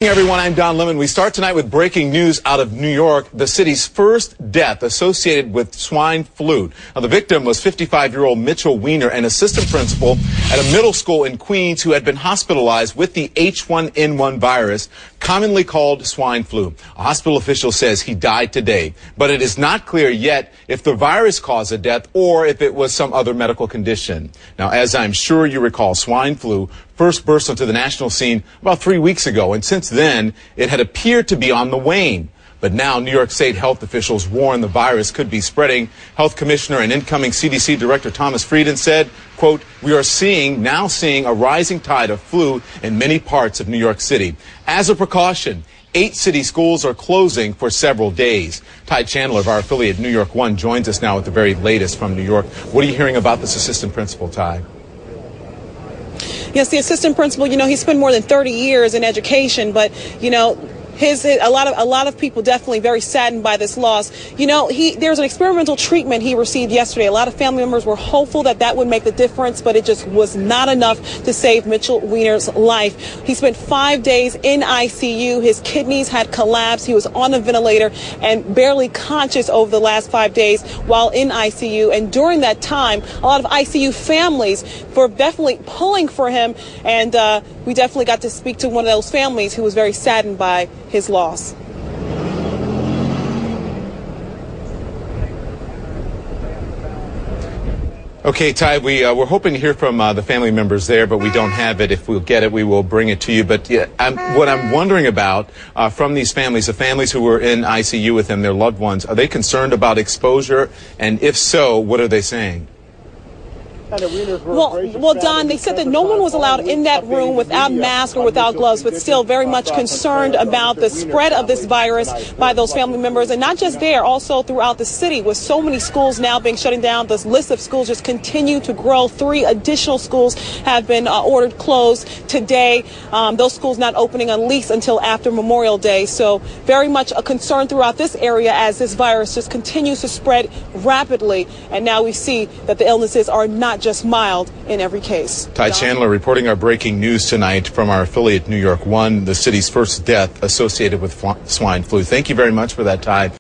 Hey everyone, I'm Don Lemon. We start tonight with breaking news out of New York, the city's first death associated with swine flu. Now, the victim was 55-year-old Mitchell Wiener, an assistant principal at a middle school in Queens who had been hospitalized with the H1N1 virus, commonly called swine flu. A hospital official says he died today, but it is not clear yet if the virus caused the death or if it was some other medical condition. Now, as I'm sure you recall, swine flu first burst onto the national scene about 3 weeks ago, and since then, it had appeared to be on the wane. But now, New York State health officials warn the virus could be spreading. Health Commissioner and incoming CDC Director Thomas Frieden said, quote, "We are now seeing a rising tide of flu in many parts of New York City. As a precaution, 8 city schools are closing for several days." Ty Chandler of our affiliate New York One joins us now with the very latest from New York. What are you hearing about this assistant principal, Ty? Yes, the assistant principal, he spent more than 30 years in education, but, a lot of people definitely very saddened by this loss. There's an experimental treatment he received yesterday. A lot of family members were hopeful that that would make the difference, but it just was not enough to save Mitchell Wiener's life. He spent 5 days in ICU. His kidneys had collapsed. He was on a ventilator and barely conscious over the last 5 days while in ICU. And during that time, a lot of ICU families were definitely pulling for him. And we definitely got to speak to one of those families who was very saddened by his loss. Okay, Ty, we're hoping to hear from the family members there, but we don't have it. If we'll get it, we will bring it to you. But what I'm wondering about from these families, the families who were in ICU with him, their loved ones, are they concerned about exposure? And if so, what are they saying? Well, Don, they said that no one was allowed in that room without mask or without gloves, but still very much concerned about the spread of this virus by those family members. And not just there, also throughout the city, with so many schools now being shut down. The list of schools just continue to grow. 3 additional schools have been ordered closed today. Those schools not opening at least until after Memorial Day. So very much a concern throughout this area as this virus just continues to spread rapidly. And now we see that the illnesses are not just mild in every case. Ty Chandler reporting our breaking news tonight from our affiliate New York One, the city's first death associated with swine flu. Thank you very much for that, Ty.